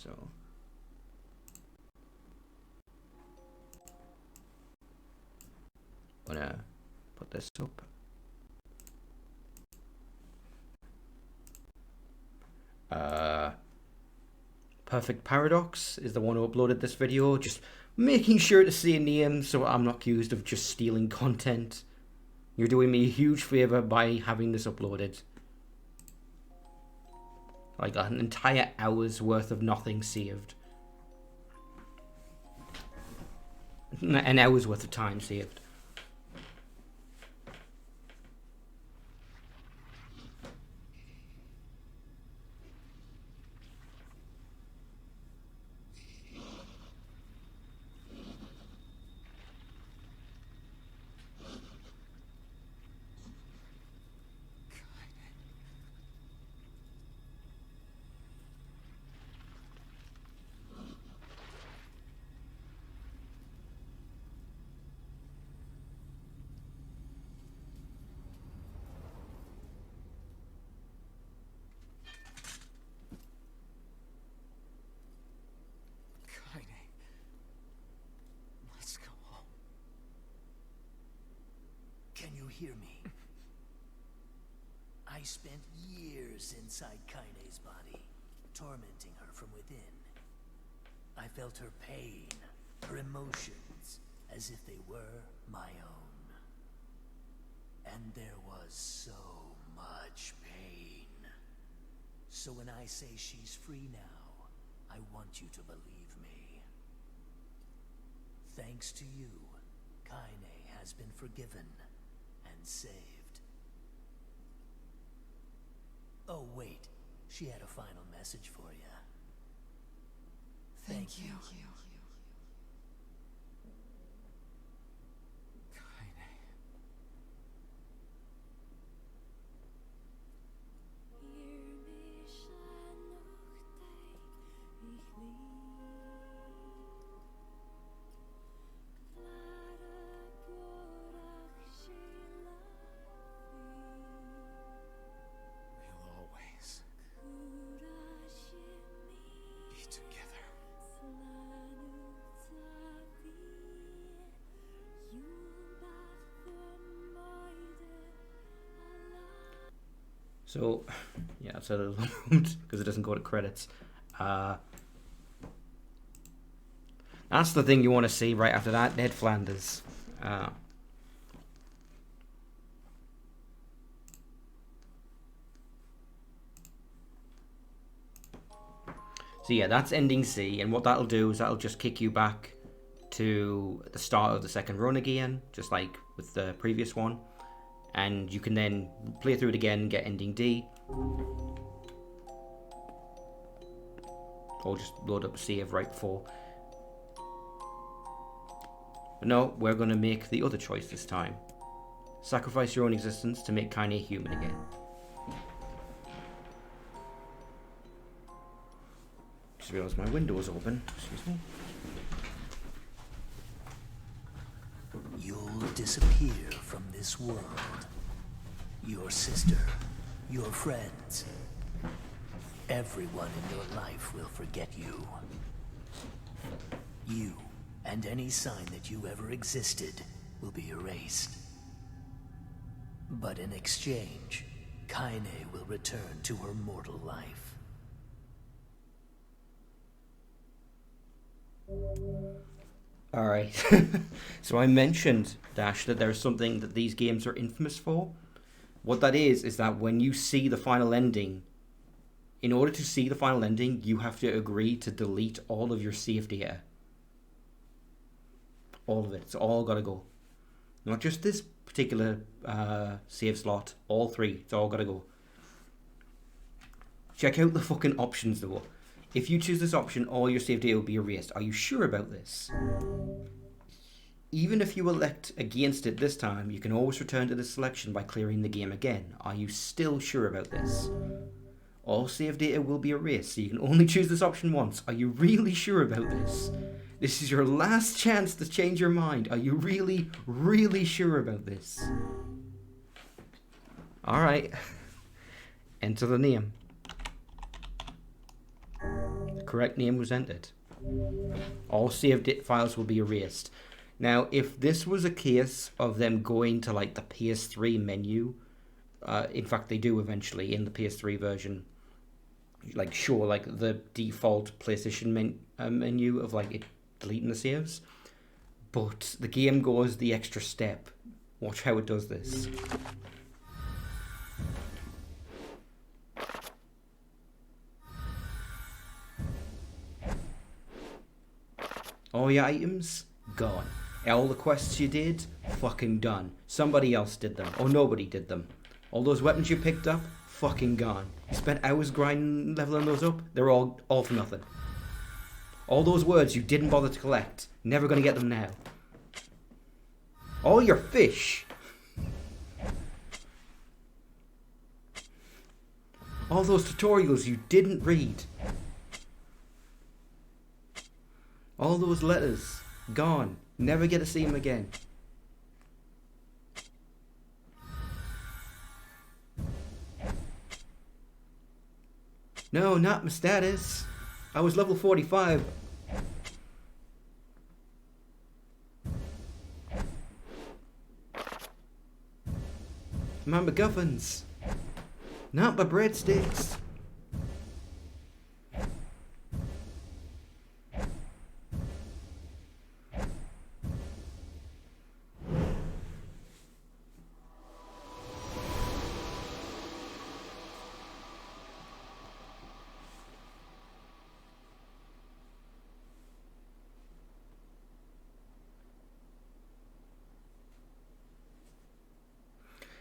So I'm gonna put this up. Perfect Paradox is the one who uploaded this video, just making sure to say names so I'm not accused of just stealing content. You're doing me a huge favor by having this uploaded. Like an entire hour's worth of nothing saved. An hour's worth of time saved. Can you hear me? I spent years inside Kaine's body, tormenting her from within. I felt her pain, her emotions, as if they were my own. And there was so much pain. So when I say she's free now, I want you to believe me. Thanks to you, Kaine has been forgiven and saved. Oh wait, she had a final message for you. Thank you. So, yeah, it's a little moment because it doesn't go to credits. That's the thing you want to see right after that, Ned Flanders. So yeah, that's ending C, and what that'll do is that'll just kick you back to the start of the second run again, just like with the previous one. And you can then play through it again and get ending D. Or just load up a save right before. But no, we're going to make the other choice this time. Sacrifice your own existence to make Kaine human again. Just realised my window was open. Excuse me. You'll disappear from this world. Your sister, your friends, everyone in your life will forget you. You and any sign that you ever existed will be erased. But in exchange, Kaine will return to her mortal life. Alright, so I mentioned, Dash, that there's something that these games are infamous for. What that is that when you see the final ending, in order to see the final ending, you have to agree to delete all of your save data. All of it. It's all got to go. Not just this particular save slot, all three. It's all got to go. Check out the fucking options though. If you choose this option, all your save data will be erased. Are you sure about this? Even if you elect against it this time, you can always return to this selection by clearing the game again. Are you still sure about this? All save data will be erased, so you can only choose this option once. Are you really sure about this? This is your last chance to change your mind. Are you really, really sure about this? Alright. Enter the name. correct name was entered. All saved files will be erased. Now, if this was a case of them going to like the PS3 menu, in fact they do eventually in the PS3 version, like show like the default PlayStation menu of like it deleting the saves, but the game goes the extra step. Watch how it does this. All your items gone. All the quests you did, fucking done. Somebody else did them, or nobody did them. All those weapons you picked up, fucking gone. You spent hours grinding, leveling those up, they're all for nothing. All those words you didn't bother to collect, never gonna get them now. All your fish. All those tutorials you didn't read. All those letters, gone. Never get to see them again. No, not my status. I was level 45. My MacGuffins. Not my breadsticks.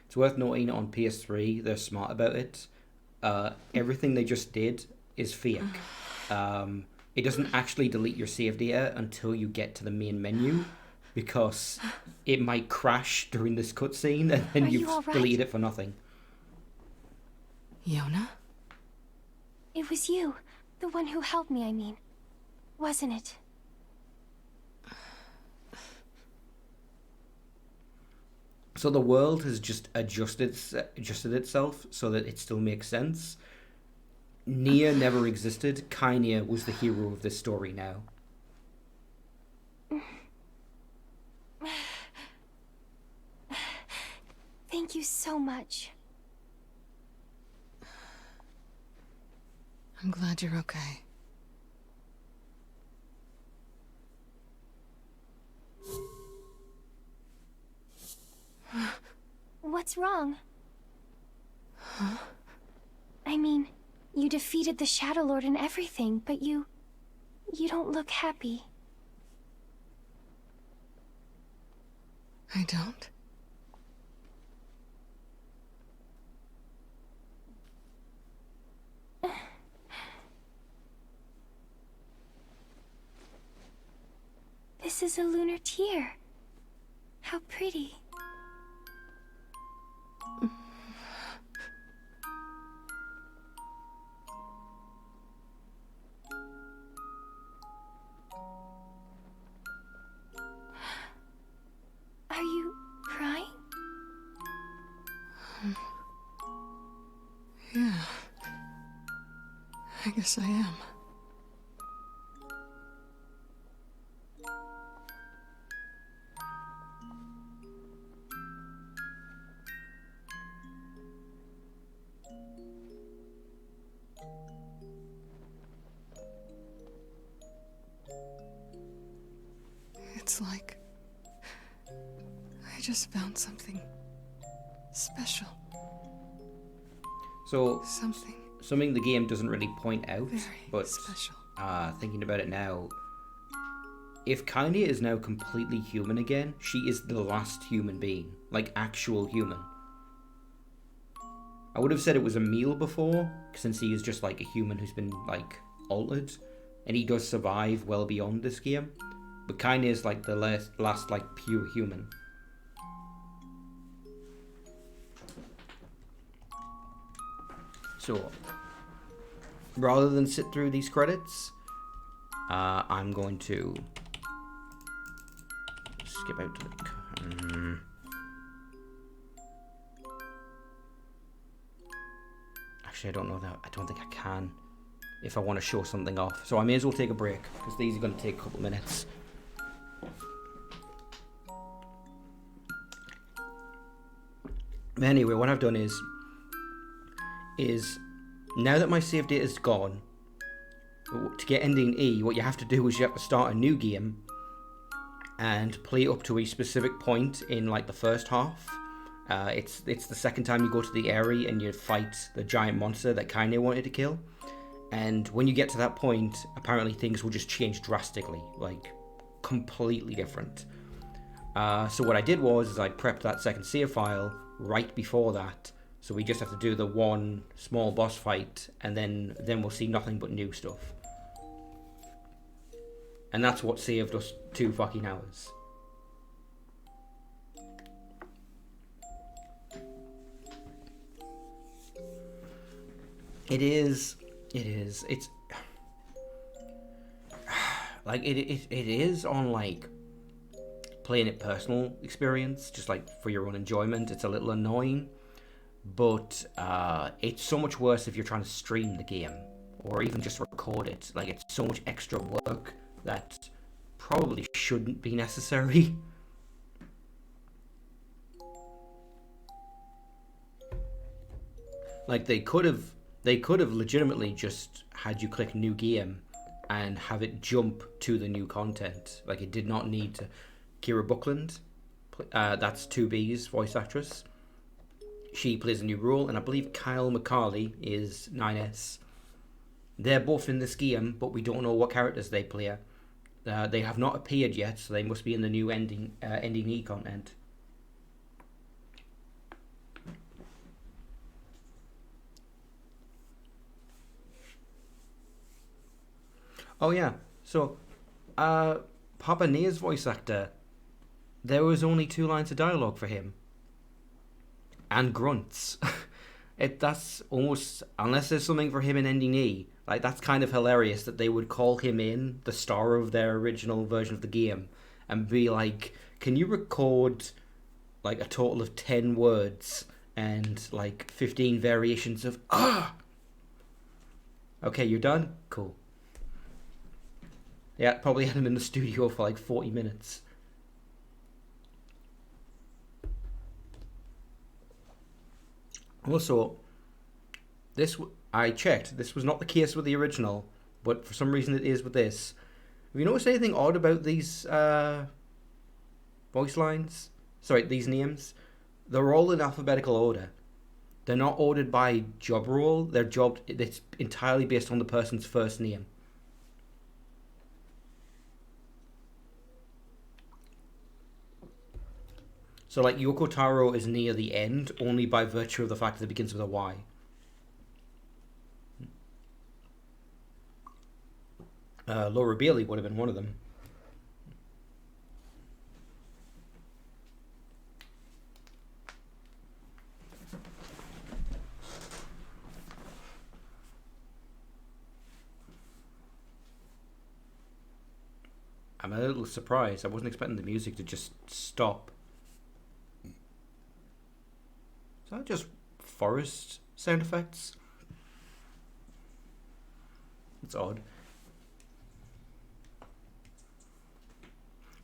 It's worth noting on PS3, they're smart about it. Everything they just did is fake. It doesn't actually delete your save data until you get to the main menu, because it might crash during this cutscene and then you've deleted it for nothing. Yona? It was you. The one who helped me, I mean. Wasn't it? So the world has just adjusted itself so that it still makes sense. NieR never existed. NieR was the hero of this story now. Thank you so much. I'm glad you're okay. What's wrong? Huh? I mean, you defeated the Shadow Lord and everything, but you don't look happy. I don't? This is a lunar tear. How pretty. Are you crying? Yeah. I guess I am. It's like I just found something special. So Something the game doesn't really point out, very but special. thinking about it now, if Kynia is now completely human again, she is the last human being, like actual human. I would have said it was Emil before, since he is just like a human who's been like altered, and he does survive well beyond this game. But Kynia is like the last like pure human. So, rather than sit through these credits, I'm going to skip out to the... Actually, I don't know that. I don't think I can. if I want to show something off. So I may as well take a break, because these are going to take a couple of minutes. Anyway, what I've done is now that my save data is gone, to get ending E, what you have to do is you have to start a new game and play up to a specific point in like the first half. It's the second time you go to the area and you fight the giant monster that Kaine wanted to kill. And when you get to that point, apparently things will just change drastically, like completely different. So what I did was I prepped that second save file right before that. So we just have to do the one small boss fight, and then we'll see nothing but new stuff. And that's what saved us 2 fucking hours. It's like it is on like playing it personal experience, just like for your own enjoyment. It's a little annoying, but it's so much worse if you're trying to stream the game or even just record it. Like, it's so much extra work that probably shouldn't be necessary. Like, they could have legitimately just had you click new game and have it jump to the new content. Like, it did not need to. Kira Buckland, that's 2B's voice actress. She plays a new role, and I believe Kyle McCarley is 9S. They're both in this game, but we don't know what characters they play. They have not appeared yet, so they must be in the new ending E content. Oh yeah, so Papa NieR's voice actor, there was only 2 lines of dialogue for him. And grunts. That's almost, unless there's something for him in ending E, like, that's kind of hilarious that they would call him in, the star of their original version of the game, and be like, can you record like a total of 10 words and like 15 variations of okay, you're done? Cool. Yeah, probably had him in the studio for like 40 minutes. Also, I checked, this was not the case with the original, but for some reason it is with this. Have you noticed anything odd about these voice lines? Sorry, these names? They're all in alphabetical order. They're not ordered by job role. It's entirely based on the person's first name. So, like, Yoko Taro is near the end only by virtue of the fact that it begins with a Y. Laura Bailey would have been one of them. I'm a little surprised. I wasn't expecting the music to just stop. Is that just forest sound effects? It's odd.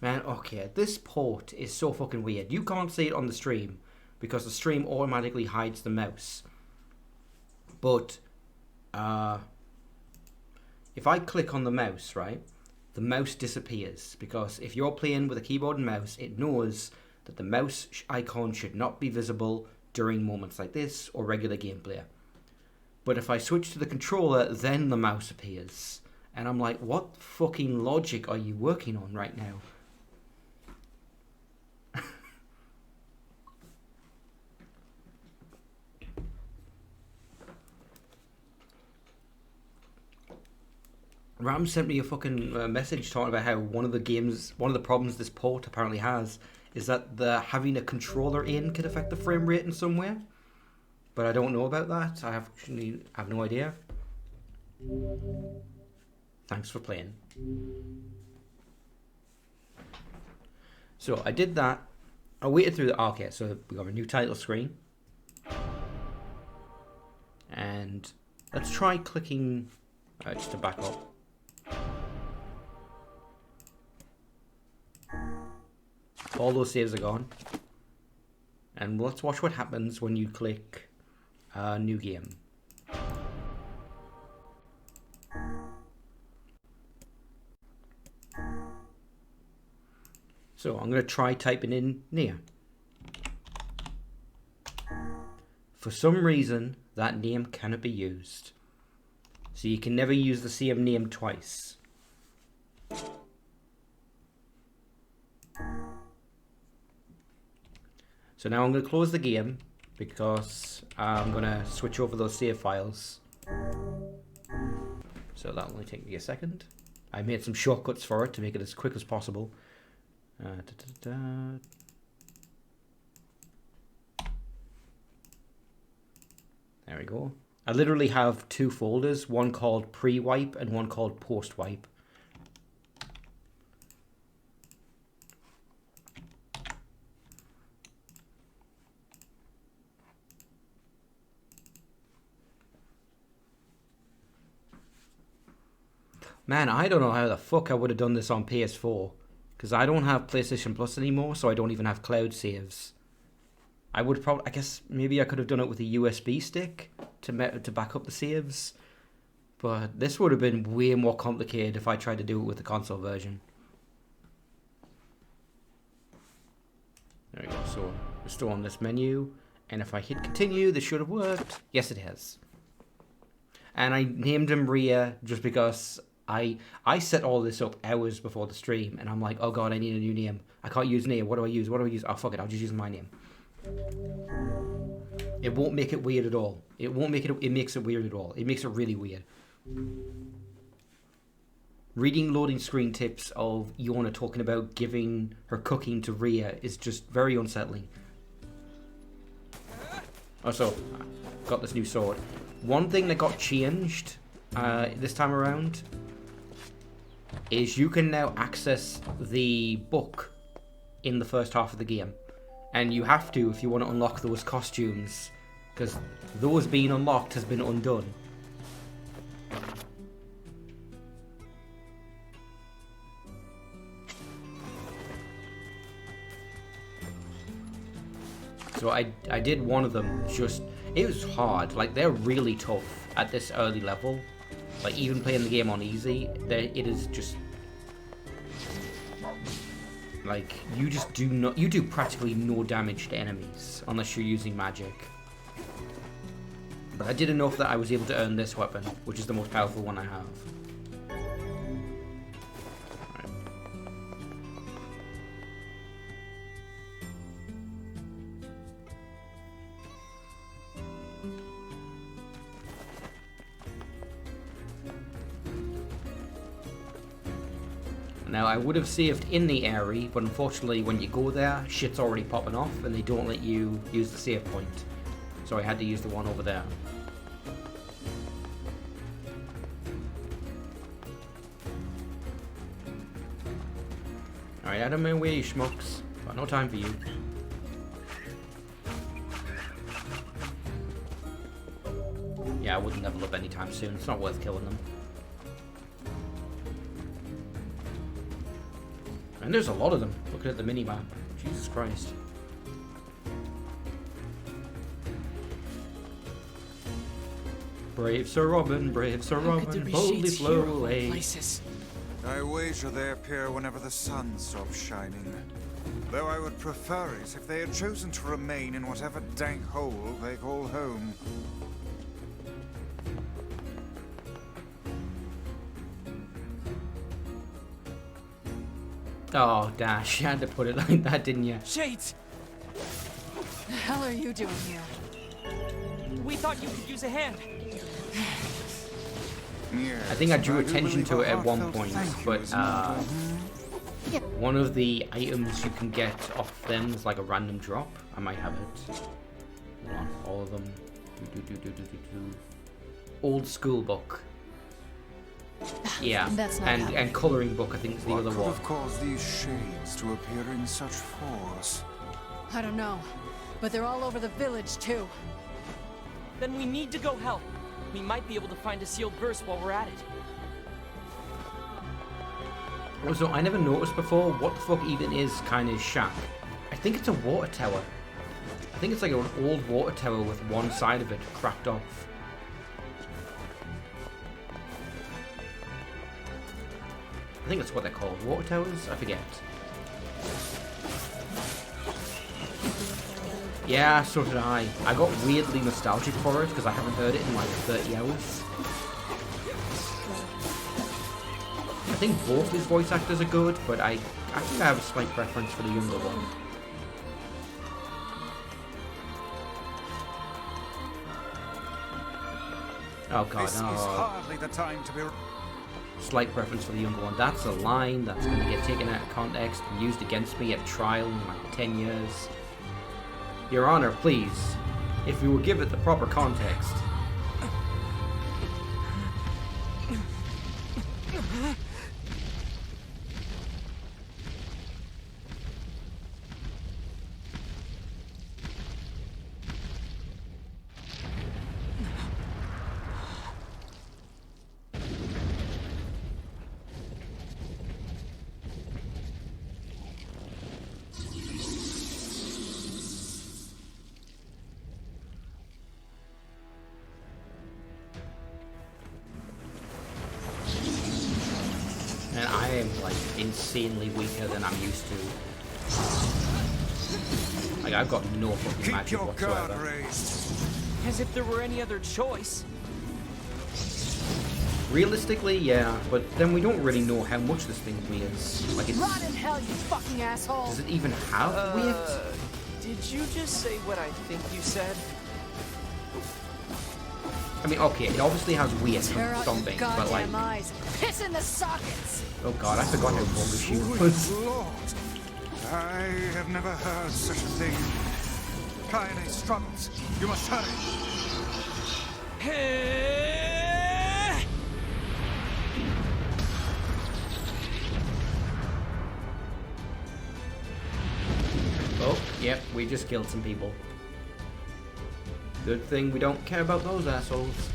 Man, okay, this port is so fucking weird. You can't see it on the stream because the stream automatically hides the mouse. But if I click on the mouse, right, the mouse disappears, because if you're playing with a keyboard and mouse, it knows that the mouse icon should not be visible during moments like this or regular gameplay. But if I switch to the controller, then the mouse appears. And I'm like, what fucking logic are you working on right now? Ram sent me a fucking message talking about how one of the problems this port apparently has is that having a controller in can affect the frame rate in some way. But I don't know about that. I have no idea. Thanks for playing. So I did that. I waited through the... Okay, so we got a new title screen. And let's try clicking Just to back up. All those saves are gone. And let's watch what happens when you click New Game. So I'm going to try typing in NieR. For some reason, that name cannot be used. So you can never use the same name twice. So now I'm going to close the game because I'm going to switch over those save files. So that'll only take me a second. I made some shortcuts for it to make it as quick as possible. There we go. I literally have two folders, one called pre-wipe and one called post-wipe. Man, I don't know how the fuck I would have done this on PS4. Because I don't have PlayStation Plus anymore, so I don't even have cloud saves. I would probably, I guess, maybe I could have done it with a USB stick to back up the saves. But this would have been way more complicated if I tried to do it with the console version. There we go, so we're still on this menu. And if I hit continue, this should have worked. Yes, it has. And I named him Ria just because I set all this up hours before the stream, and I'm like, oh god, I need a new name. I can't use NieR. What do I use? What do I use? Oh fuck it, I'll just use my name. It won't make it weird at all. It won't make it. It makes it weird at all. It makes it really weird. Reading loading screen tips of Yona talking about giving her cooking to Ria is just very unsettling. Also, I got this new sword. One thing that got changed this time around is you can now access the book in the first half of the game. And you have to if you want to unlock those costumes, because those being unlocked has been undone. So I did one of them, just, it was hard, like they're really tough at this early level. Like even playing the game on easy, it is just, like you do practically no damage to enemies unless you're using magic. But I did enough that I was able to earn this weapon, which is the most powerful one I have. Now, I would have saved in the area, but unfortunately when you go there, shit's already popping off and they don't let you use the save point. So I had to use the one over there. Alright, out of my way, you schmucks. Got no time for you. Yeah, I wouldn't level up anytime soon. It's not worth killing them. And there's a lot of them, looking at the mini-map. Jesus Christ. Brave Sir Robin, boldly flow away. Places? I wager they appear whenever the sun stops shining. Though I would prefer it if they had chosen to remain in whatever dank hole they call home. Oh, Dash, you had to put it like that, didn't you? Shades! The hell are you doing here? We thought you could use a hand. Yes, I think I drew do attention believe to it a at one heartfelt point, thank you but is in order. one of the items you can get off them is like a random drop. I might have it. Hold on, all of them. Old school book. Yeah, That's not and happening. coloring book I think is the What other could one. have caused these shades to appear in such force? I don't know, but they're all over the village too. Then we need to go help. we might be able to find a sealed burst while we're at it. Also, I never noticed before what the fuck even is Kaine's shack. I think it's a water tower. I think it's like an old water tower with one side of it cracked off. I think that's what they're called. Water towers? I forget. Yeah, so did I. I got weirdly nostalgic for it because I haven't heard it in like 30 hours. I think both his voice actors are good, but I think I have a slight preference for the younger one. Oh god, This is hardly the time to be. Slight preference for the younger one. That's a line that's going to get taken out of context and used against me at trial in like 10 years. Your Honor, please, if we will give it the proper context. And I am like insanely weaker than I'm used to. Like I've got no fucking Keep magic your guard whatsoever. raised. As if there were any other choice. Realistically, yeah, but then we don't really know how much this thing weighs. Like it's, Rot in hell, you fucking asshole! does it even have weight? Did you just say what I think you said? I mean, okay, it obviously has weight Tear from out stomping, your but like, goddamn eyes! Piss in the sockets! oh god, I forgot how vulgar she was. Lord, I have never heard such a thing. Kaine struggles. You must hurry. Oh, yep, we just killed some people. Good thing we don't care about those assholes.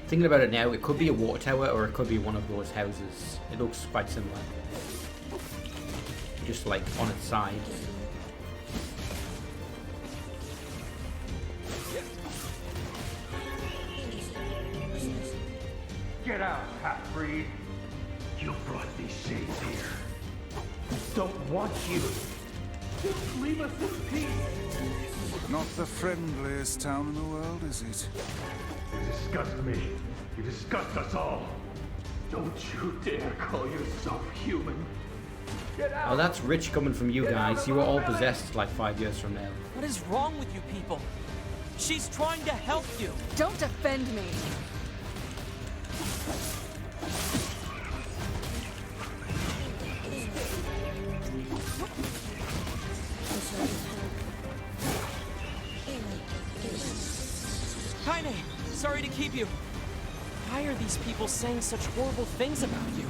Thinking about it now, it could be a water tower or it could be one of those houses. It looks quite similar. Just like on its side. Get out, half-breed. You brought these shades here. Don't want you. Just leave us in peace. Not the friendliest town in the world, is it? You disgust me. You disgust us all. Don't you dare call yourself human. Get out. Oh, that's rich coming from you guys. You were all possessed like 5 years from now. What is wrong with you people? She's trying to help you. Don't defend me! Kaine, sorry to keep you. Why are these people saying such horrible things about you?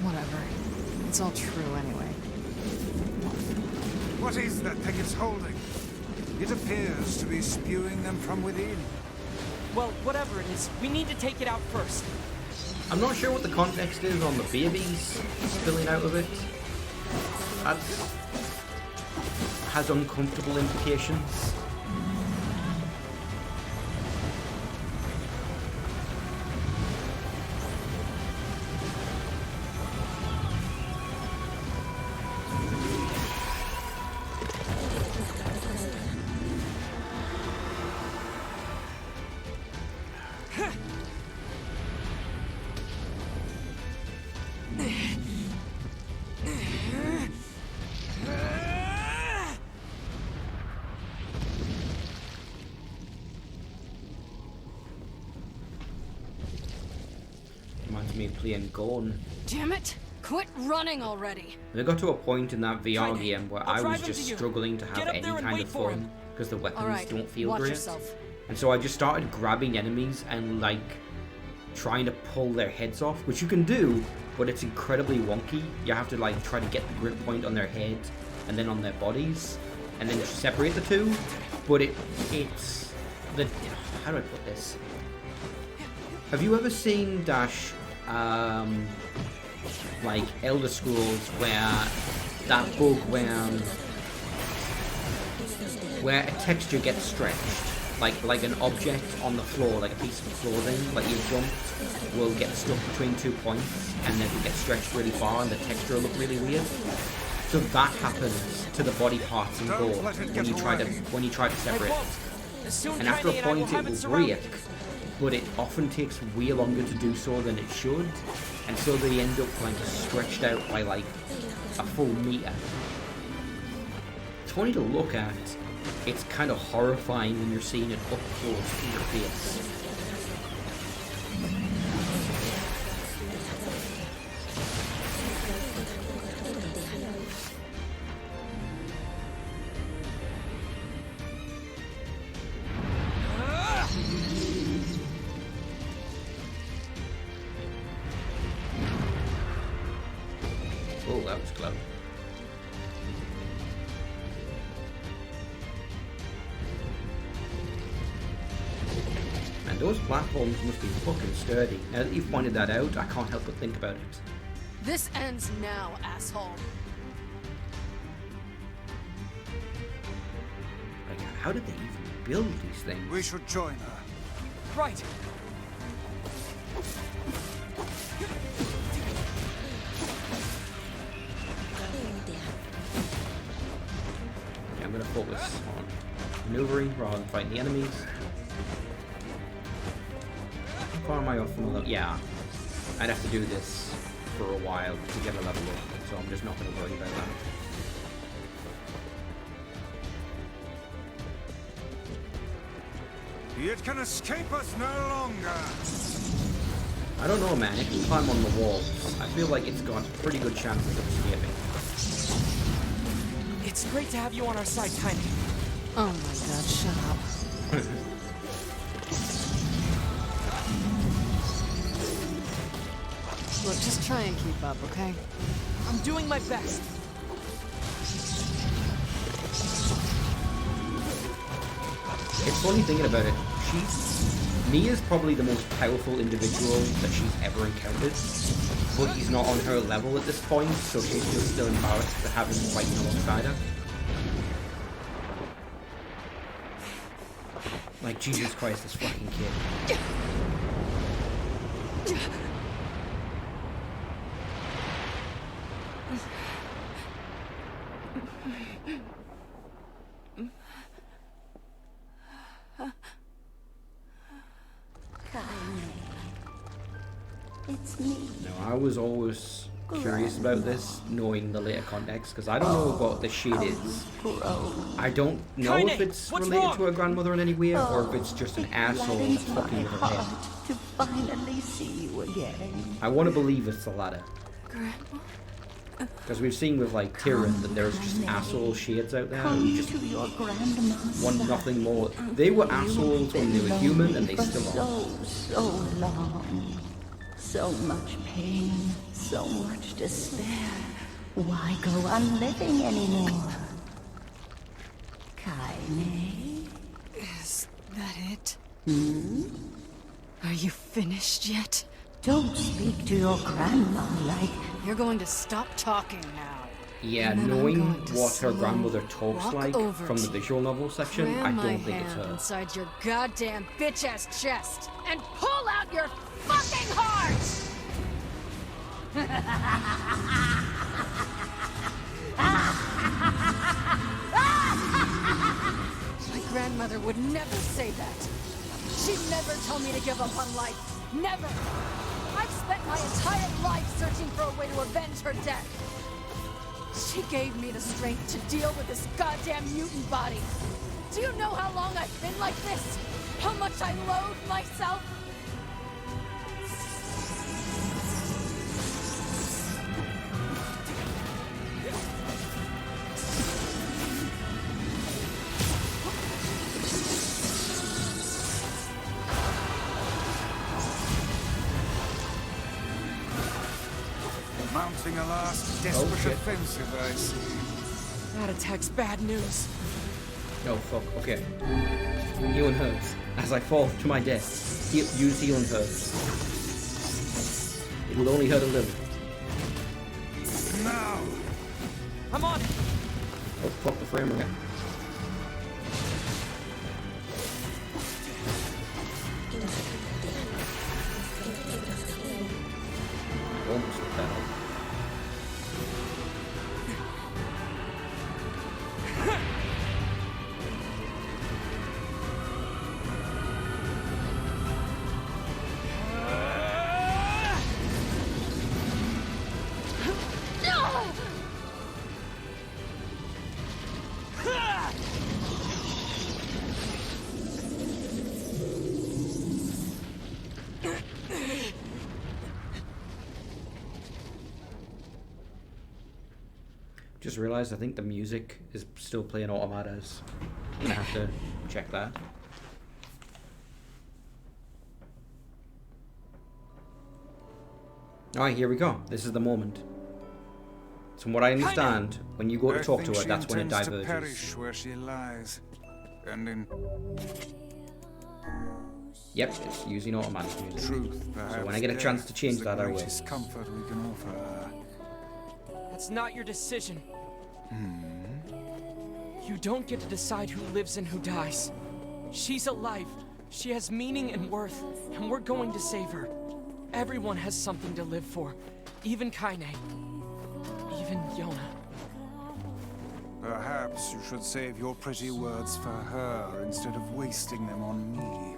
Whatever. It's all true anyway. What is that thing it's holding? It appears to be spewing them from within. Well, whatever it is, we need to take it out first. I'm not sure what the context is on the babies spilling out of it. That has uncomfortable implications. Reminds me of playing Gone. Damn it! Quit running already! And I got to a point in that VR Kaine, game where I'll I was drive him just to you. struggling to Get have up any there and kind wait of for fun him. because the weapons Alright, don't feel watch great. yourself. And so I just started grabbing enemies and like trying to pull their heads off, which you can do, but it's incredibly wonky. You have to like try to get the grip point on their head and then on their bodies, and then separate the two. But it's the, how do I put this? Have you ever seen Dash, like Elder Scrolls, where that bug where a texture gets stretched, like an object on the floor, like a piece of clothing, like you've jumped, will get stuck between 2 points, and then it gets stretched really far, and the texture will look really weird. So that happens to the body parts in Gore when you try to separate. And after a point, it will break, but it often takes way longer to do so than it should, and so they end up like stretched out by like a full meter. It's funny to look at. It's kind of horrifying when you're seeing it up close to your face. Oh, that was close. And those platforms must be fucking sturdy. Now that you've pointed that out, I can't help but think about it. This ends now, asshole. Like, how did they even build these things? We should join her. Right. Okay, I'm gonna focus on maneuvering rather than fighting the enemies. How far am I off from the... Yeah, I'd have to do this for a while to get a level up, so I'm just not going to worry about that. It can escape us no longer. I don't know, man. It can climb on the walls. I feel like it's got pretty good chances of escaping. It's great to have you on our side, Tiny. Oh my god, shut up. Look, just try and keep up, okay? I'm doing my best. It's funny thinking about it. Nia's probably the most powerful individual that she's ever encountered, but he's not on her level at this point, so she feels still embarrassed to have him fighting alongside her. Like, Jesus Christ, this fucking kid. It's me. Now, I was always curious about this, knowing the later context, because I don't know what the shade is. I don't know if it's related to her grandmother in any way, or if it's just an asshole that's fucking with her head. To finally see you again. I want to believe it's the latter. Grandma? Because we've seen with, like, Tyrion, that there's just asshole shades out there who just want nothing more. They were assholes when they were human, and they still are. So long. So much pain, so much despair. Why go on living anymore? Kaine? Is that it? Hmm? Are you finished yet? Don't speak to your grandma like... You're going to stop talking now. Yeah, And then I'm knowing going to what her grandmother talks walk like over from the to visual novel section, I Cram my don't think it's hand her. inside your goddamn bitch-ass chest and pull out your fucking heart! My grandmother would never say that. She'd never tell me to give up on life. Never! I've spent my entire life searching for a way to avenge her death. She gave me the strength to deal with this goddamn mutant body. Do you know how long I've been like this? How much I loathe myself? mounting a last desperate shit. offensive, I see. That attack's bad news. No, fuck, okay. Healing herbs. As I fall to my death, use healing herbs. It will only hurt a little. Now! I'm on it. Oh, fuck the frame again. Almost fell. Just realised I think the music is still playing automatas. I'm gonna have to check that. Alright, here we go. This is the moment. So from what I understand, when you go to talk to her, that's when it I think she intends to diverges. perish where she lies. And in Yep, it's using automatic music. truth, perhaps, So when I get a chance to change death is that, I the will. greatest comfort we can offer her. That's not your decision. You don't get to decide who lives and who dies. She's alive. She has meaning and worth, and we're going to save her. Everyone has something to live for. Even Kaine. Even Yona. Perhaps you should save your pretty words for her instead of wasting them on me.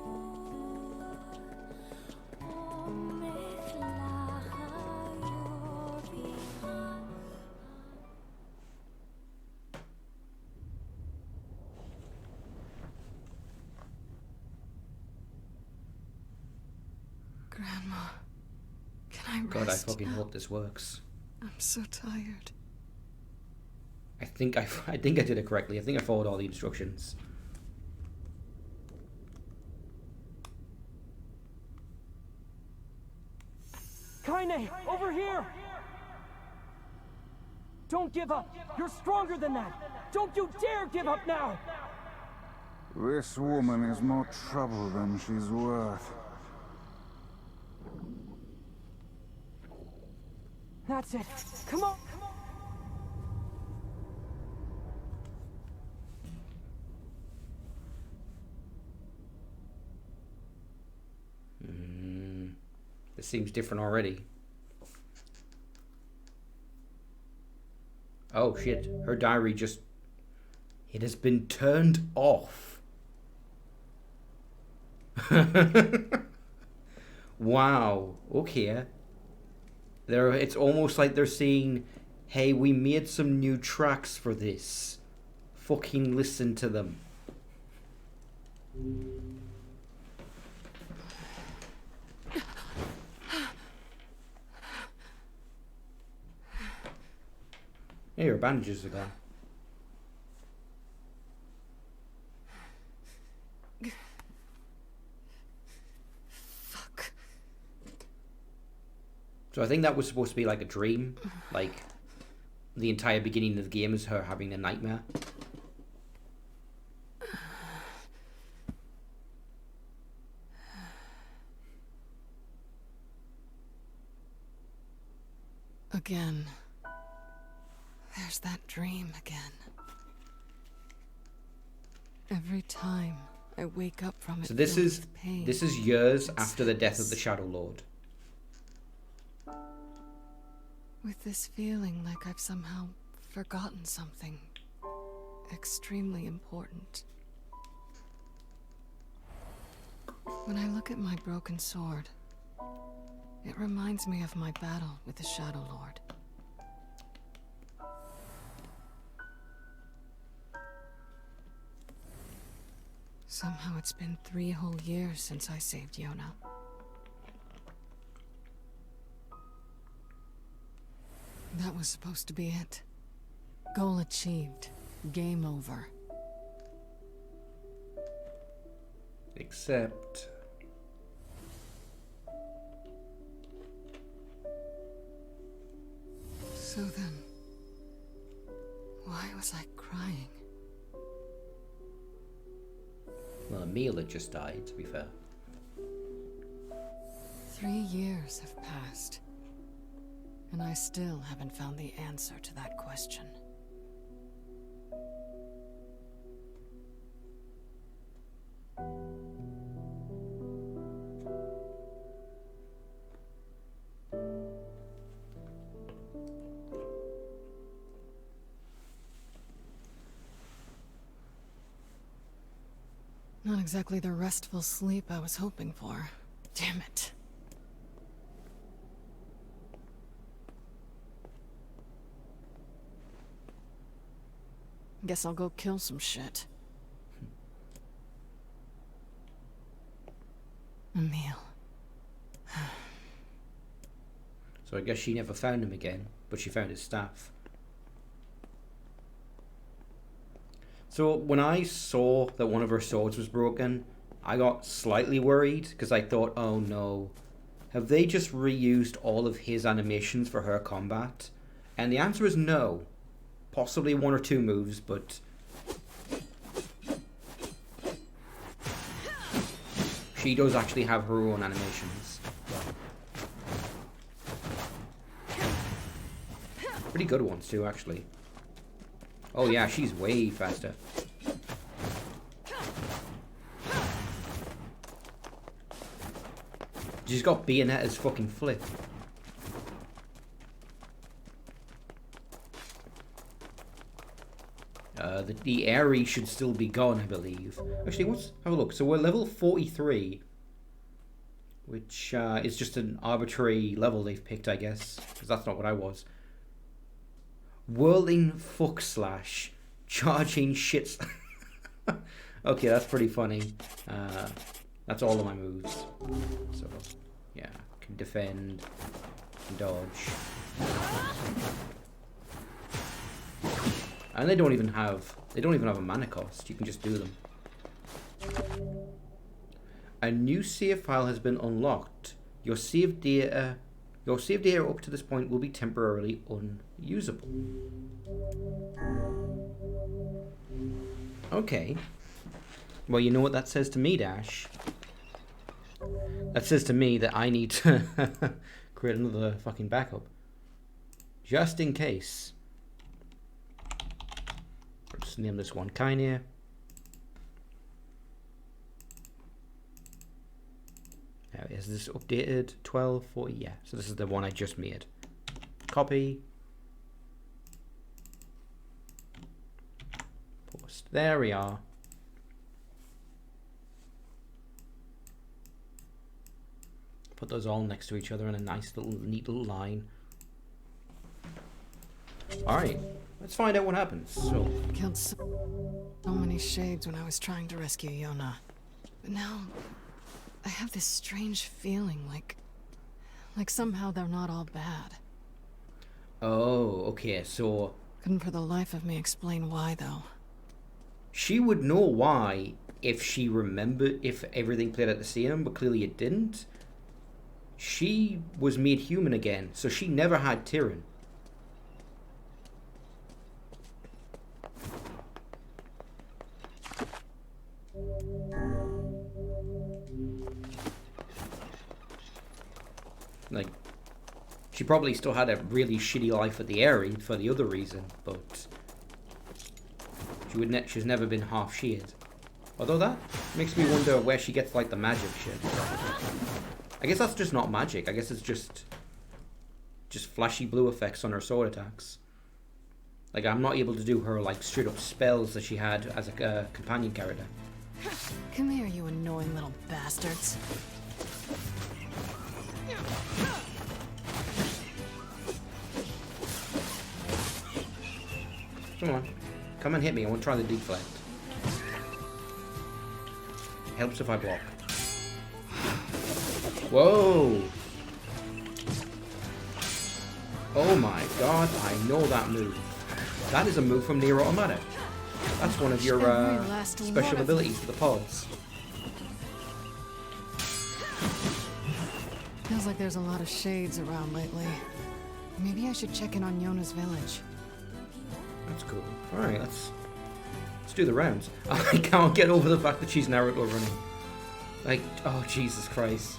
Grandma, can I rest God, I fucking now? hope this works. I'm so tired. I think I did it correctly. I think I followed all the instructions. Kaine, over here! Don't give up! You're stronger than that! Don't you dare give up now! This woman is more trouble than she's worth. That's it. Come on! This seems different already. Oh shit, her diary just... It has been turned off. Wow, okay. It's almost like they're saying, hey, we made some new tracks for this. Fucking listen to them. Yeah, your bandages are gone. Fuck. So I think that was supposed to be like a dream. Like, the entire beginning of the game is her having a nightmare. Again. There's that dream again. Every time I wake up from it. So this filled is with pain. this is years after the death of the Shadow Lord. With this feeling like I've somehow forgotten something extremely important. When I look at my broken sword, it reminds me of my battle with the Shadow Lord. Somehow it's been 3 whole years since I saved Yona. That was supposed to be it. Goal achieved. Game over. Except... So then, why was I crying? Well, Emil had just died, to be fair. 3 years have passed, and I still haven't found the answer to that question. Not exactly the restful sleep I was hoping for. Damn it. Guess I'll go kill some shit. Emil. So I guess she never found him again, but she found his staff. So when I saw that one of her swords was broken, I got slightly worried because I thought, oh no, have they just reused all of his animations for her combat? And the answer is no. Possibly 1 or 2 moves, but she does actually have her own animations. Pretty good ones too, actually. Oh yeah, she's way faster. She's got Bayonetta's fucking flip. The Aerie should still be gone, I believe. Actually, have a look. So we're level 43, which is just an arbitrary level they've picked, I guess, because that's not what I was. Whirling fuck slash, charging shit. Okay, that's pretty funny. That's all of my moves. So yeah, can defend, can dodge. And they don't even have a mana cost. You can just do them. A new save file has been unlocked. Your save data up to this point will be temporarily unusable. Okay. Well, you know what that says to me, Dash? That says to me that I need to create another fucking backup. Just in case. Let's name this one NieR. Now, is this updated? 1240? Yeah, so this is the one I just made. Copy. Post. There we are. Put those all next to each other in a nice little, neat little line. Alright, let's find out what happens. So, Killed so many shades when I was trying to rescue Yona. But now, I have this strange feeling like somehow they're not all bad. oh, okay, so Couldn't for the life of me explain why, though. she would know why if she remembered, if everything played out the same, but clearly it didn't. She was made human again, so she never had Tyrion. Like, she probably still had a really shitty life at the Aerie for the other reason, but she's never been half sheared. Although that makes me wonder where she gets like the magic shit. I guess that's just not magic. I guess it's just flashy blue effects on her sword attacks. Like, I'm not able to do her like straight up spells that she had as a companion character. Come here, you annoying little bastards. Come on. Come and hit me. I want to try the deflect. Helps if I block. Whoa! Oh my god, I know that move. That is a move from NieR Automata. That's one of your special abilities for the pods. Feels like there's a lot of shades around lately. Maybe I should check in on Yona's village. That's cool. Alright, let's do the rounds. I can't get over the fact that she's Naruto running. Like, oh Jesus Christ.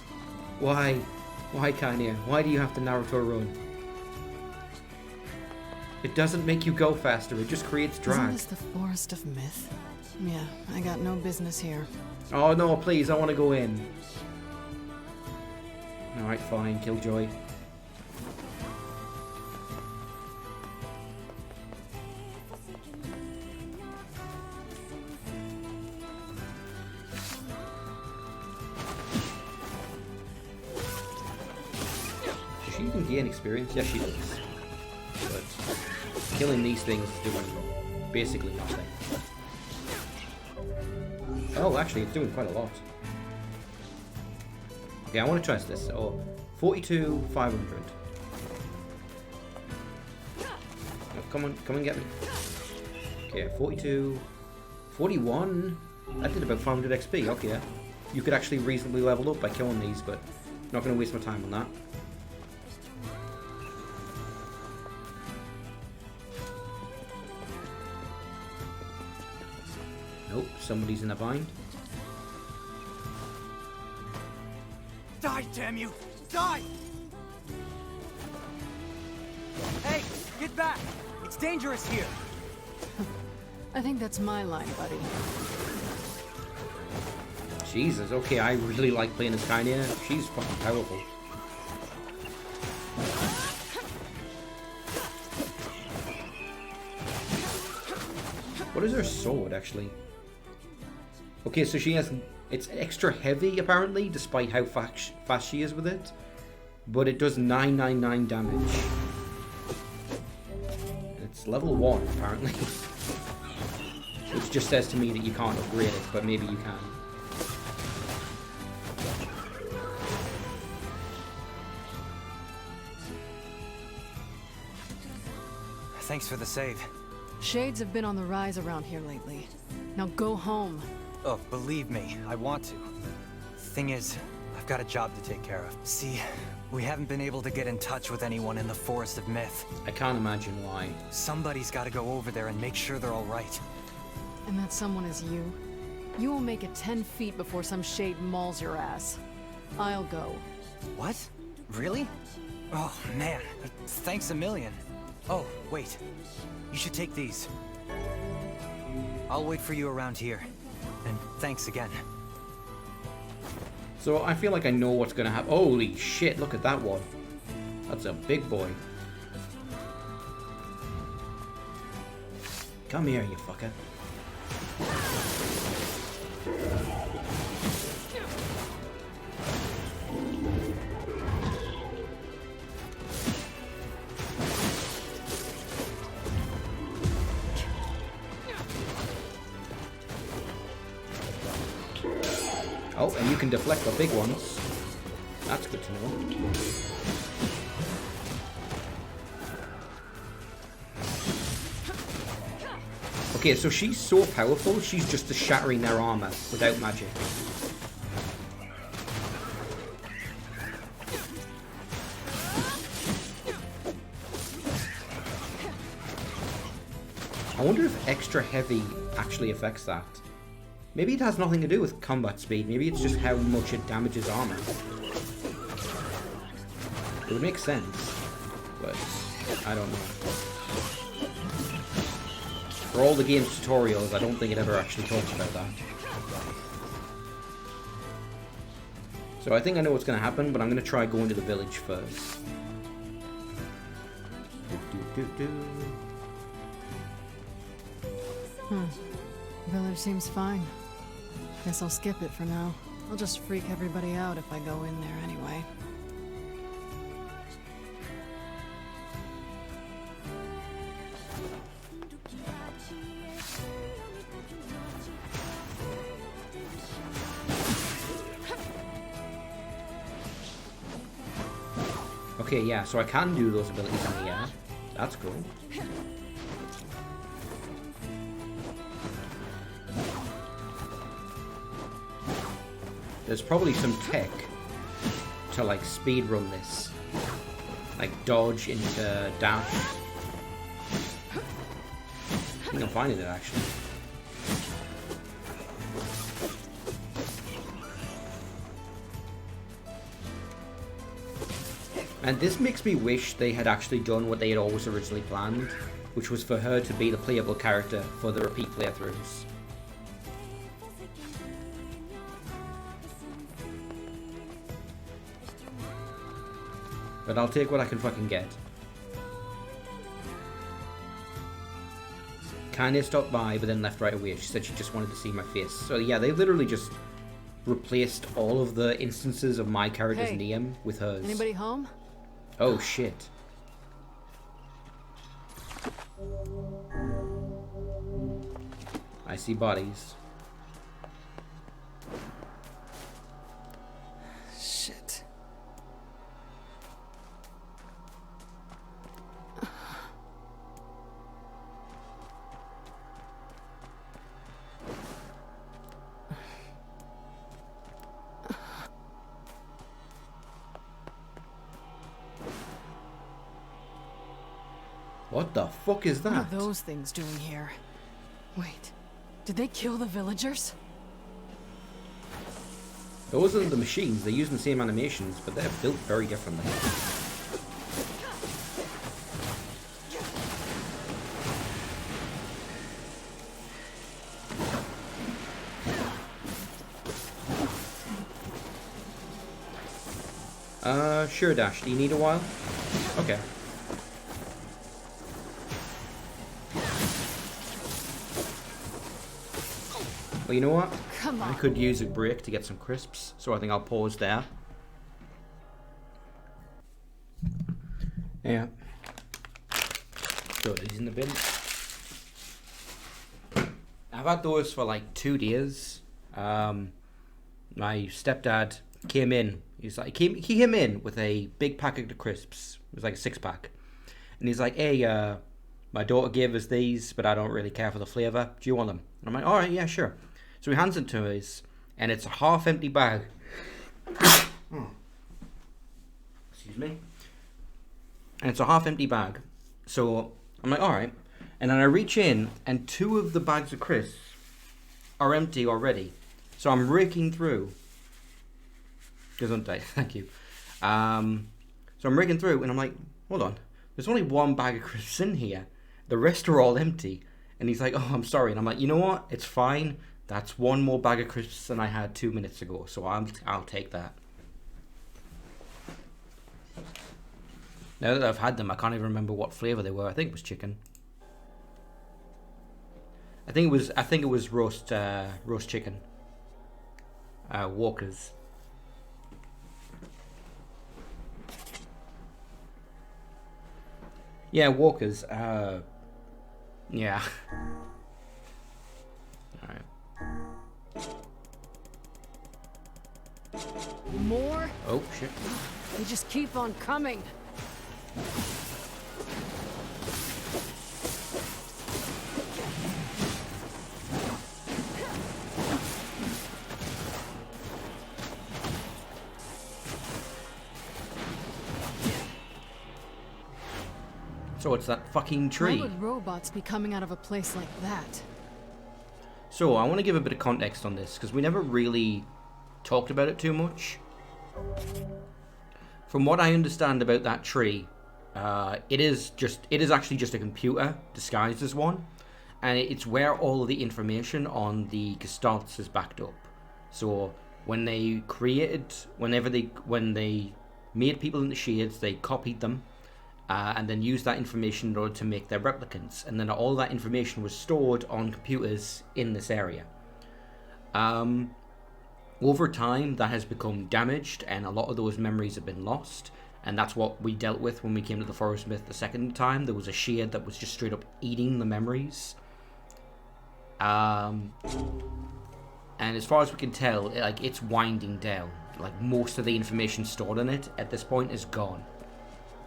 Why? Why, Kanye? Why do you have to Naruto run? It doesn't make you go faster, it just creates drag. Isn't this the Forest of Myth? Yeah, I got no business here. Oh no, please, I want to go in. Alright, fine, Killjoy. Does she even gain experience? Yes, she does. But killing these things is doing basically nothing. Oh, actually, it's doing quite a lot. Okay, I want to try this. Oh, 42, 500. Oh, come on, get me. Okay, 42, 41. That did about 500 XP. Okay, you could actually reasonably level up by killing these, but not going to waste my time on that. Nope, somebody's in a bind. Die, damn you! Die! Hey, get back! It's dangerous here! I think that's my line, buddy. Jesus, okay, I really like playing as Kanye. She's fucking powerful. What is her sword, actually? Okay, so she has... It's extra heavy, apparently, despite how fast she is with it. But it does 999 damage. It's level 1, apparently. Which just says to me that you can't upgrade it, but maybe you can. Thanks for the save. Shades have been on the rise around here lately. Now go home. Oh, believe me, I want to. Thing is, I've got a job to take care of. See, we haven't been able to get in touch with anyone in the Forest of Myth. I can't imagine why. Somebody's got to go over there and make sure they're all right. And that someone is you? You will make it 10 feet before some shade mauls your ass. I'll go. What? Really? Oh, man. Thanks a million. Oh, wait. You should take these. I'll wait for you around here. And thanks again. So I feel like I know what's gonna happen. Holy shit, look at that one. That's a big boy. Come here, you fucker. Oh, and you can deflect the big ones. That's good to know. Okay, so she's so powerful, she's just shattering their armor without magic. I wonder if extra heavy actually affects that. Maybe it has nothing to do with combat speed. Maybe it's just how much it damages armor. It would make sense, but I don't know. For all the game's tutorials, I don't think it ever actually talks about that. So I think I know what's going to happen, but I'm going to try going to the village first. Village seems fine. Guess I'll skip it for now. I'll just freak everybody out if I go in there anyway. Okay, yeah, so I can do those abilities in the air. That's cool. There's probably some tech to like speedrun this. like dodge into dash. I think I'm finding it actually. And this makes me wish they had actually done what they had always originally planned, which was for her to be the playable character for the repeat playthroughs. But I'll take what I can fucking get. Kinda stopped by, but then left right away. She said she just wanted to see my face. So yeah, they literally just replaced all of the instances of my character's name with hers. Anybody home? Oh shit. I see bodies. Shit. What the fuck is that? What are those things doing here? Wait, did they kill the villagers? Those are the machines. They're using the same animations, but they're built very differently. Sure, Dash. Do you need a while? Okay. Well, you know what? Come on. I could use a break to get some crisps, so I think I'll pause there. Yeah. Throw these in the bin. I've had those for like 2 days. My stepdad came in. He came in with a big packet of crisps. It was like a 6-pack. And he's like, hey, my daughter gave us these, but I don't really care for the flavour. Do you want them? And I'm like, alright, yeah, sure. So he hands them to us, and it's a half-empty bag. Excuse me. And it's a half-empty bag. So I'm like, alright. And then I reach in, and 2 of the bags of crisps are empty already. So I'm raking through. Gesundheit, thank you. So I'm raking through, and I'm like, hold on. There's only 1 bag of crisps in here. The rest are all empty. And he's like, oh, I'm sorry. And I'm like, you know what? It's fine. That's 1 more bag of crisps than I had 2 minutes ago. So I'll take that. Now that I've had them, I can't even remember what flavour they were. I think it was chicken. I think it was roast chicken. Walker's. Yeah, Walker's. Yeah. Alright. More? Oh, shit. They just keep on coming. So it's that fucking tree. Why would robots be coming out of a place like that? So I want to give a bit of context on this because we never really talked about it too much. From what I understand about that tree, it is actually just a computer disguised as one, and it's where all of the information on the gestalts is backed up. So when they made people into shades, they copied them. And then use that information in order to make their replicants. And then all that information was stored on computers in this area. Over time, that has become damaged, and a lot of those memories have been lost. And that's what we dealt with when we came to the Forest Myth the second time. There was a shade that was just straight up eating the memories. And as far as we can tell, it's winding down. Like, most of the information stored in it at this point is gone.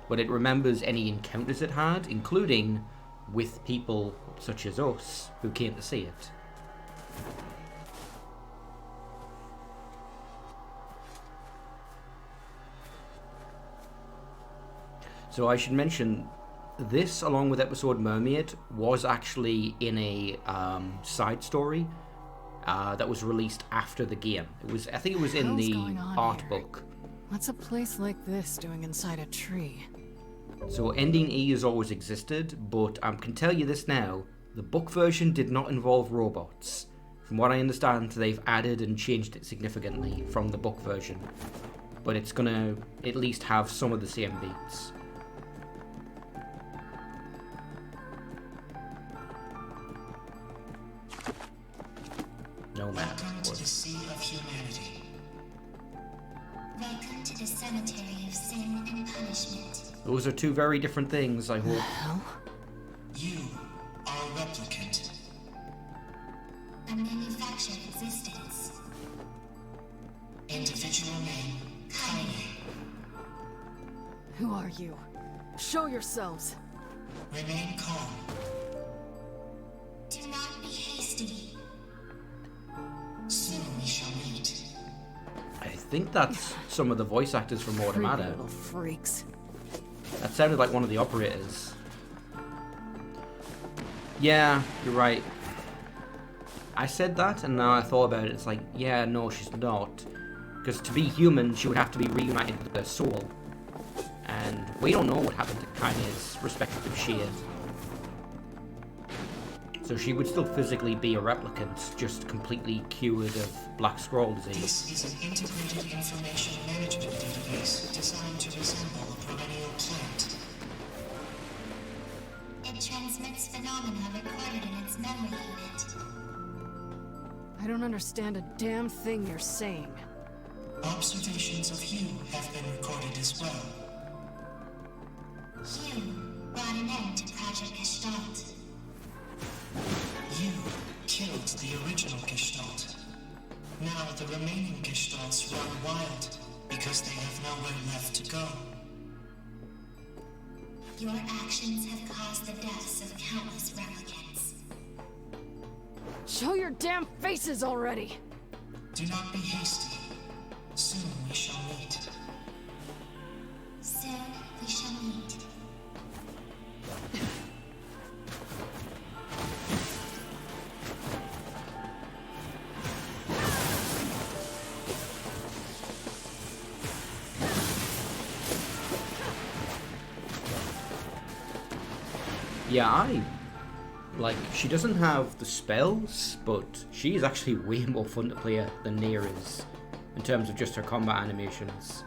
But it remembers any encounters it had, including with people such as us who came to see it. So I should mention, this, along with episode Mermaid, was actually in a side story that was released after the game. I think it was in the art book. What's a place like this doing inside a tree? So Ending E has always existed, but I can tell you this now, the book version did not involve robots. From what I understand, they've added and changed it significantly from the book version. But it's gonna at least have some of the same beats. No matter. Welcome to the Sea of Humanity. Welcome to the Cemetery of Sin and Punishment. Those are two very different things, I hope. Hell? You are a replicant. A manufactured existence. Individual name, Kaine. Who are you? Show yourselves. Remain calm. Do not be hasty. Soon we shall meet. I think that's some of the voice actors from Creepy Automata. little freaks. That sounded like one of the operators. Yeah, you're right. I said that, and now I thought about it. It's like, yeah, no, she's not. Because to be human, she would have to be reunited with her soul. And we don't know what happened to Kaine's respective shade. So she would still physically be a replicant, just completely cured of Black Scroll disease. This is an integrated information management database designed to resemble a perennial plant. It transmits phenomena recorded in its memory unit. I don't understand a damn thing you're saying. Observations of you have been recorded as well. You brought an end to Project Gestalt. You killed the original Gestalt. Now the remaining Gestalts run wild because they have nowhere left to go. Your actions have caused the deaths of countless replicants. Show your damn faces already! Do not be hasty. Soon we shall meet. Soon we shall meet. Yeah, she doesn't have the spells, but she is actually way more fun to play than NieR is, in terms of just her combat animations.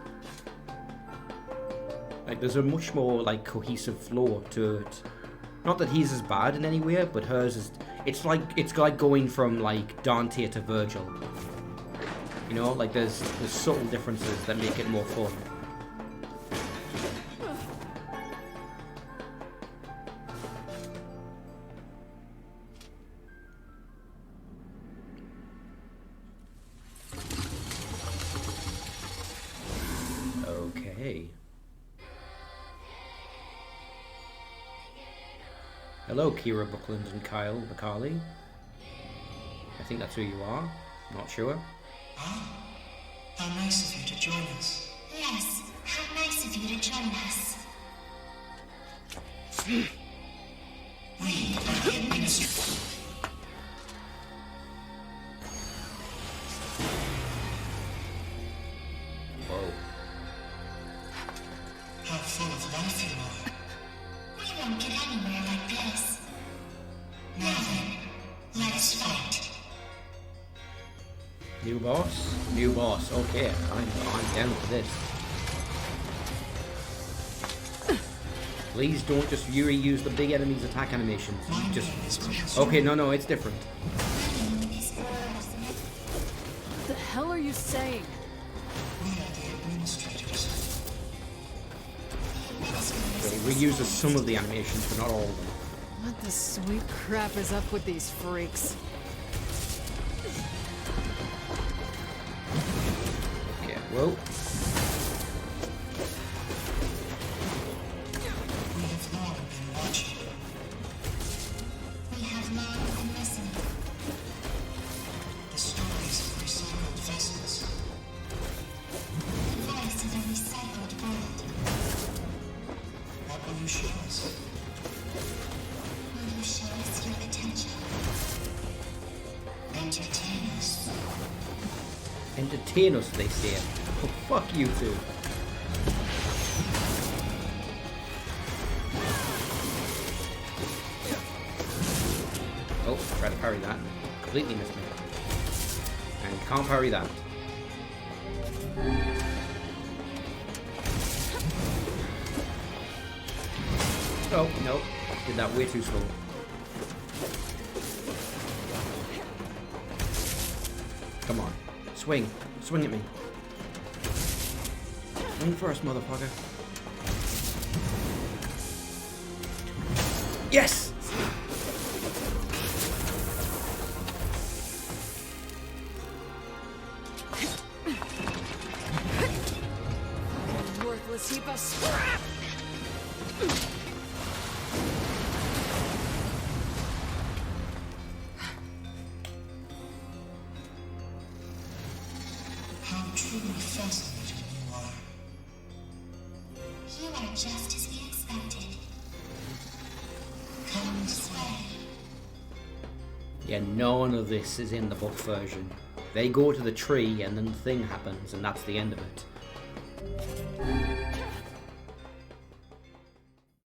Like, there's a much more, like, cohesive flow to it. Not that he's as bad in any way, but hers is... It's like going from, like, Dante to Virgil. You know, like, there's subtle differences that make it more fun. Okay. Hello, Kira Buckland and Kyle McCarley. I think that's who you are. Not sure. Ah, how nice of you to join us. Yes, how nice of you to join us. We are the administrators. Whoa. How full of life you are. We won't get anywhere like this. Now then, let's fight. New boss? New boss. Okay, I'm down for this. Please don't just reuse the big enemy's attack animations. Just... Okay, no, it's different. What the hell are you saying? We are the administrators. So it reuses some of the animations, but not all of them. What the sweet crap is up with these freaks? Okay, well... We have long been watching. We have long been listening. The stories of recycled vessels. The voice of a recycled world. Entertain us, they say. Oh, fuck you two. Oh, try to parry that. Completely missed me. And can't parry that. Oh, no. Did that way too slow. Come on. Swing. Swing at me. Swing first, motherfucker. Yes! Worthless heap of scrap! How truly fascinating you are. You are just as we expected. Come this way. Yeah, none of this is in the book version. They go to the tree and then the thing happens and that's the end of it.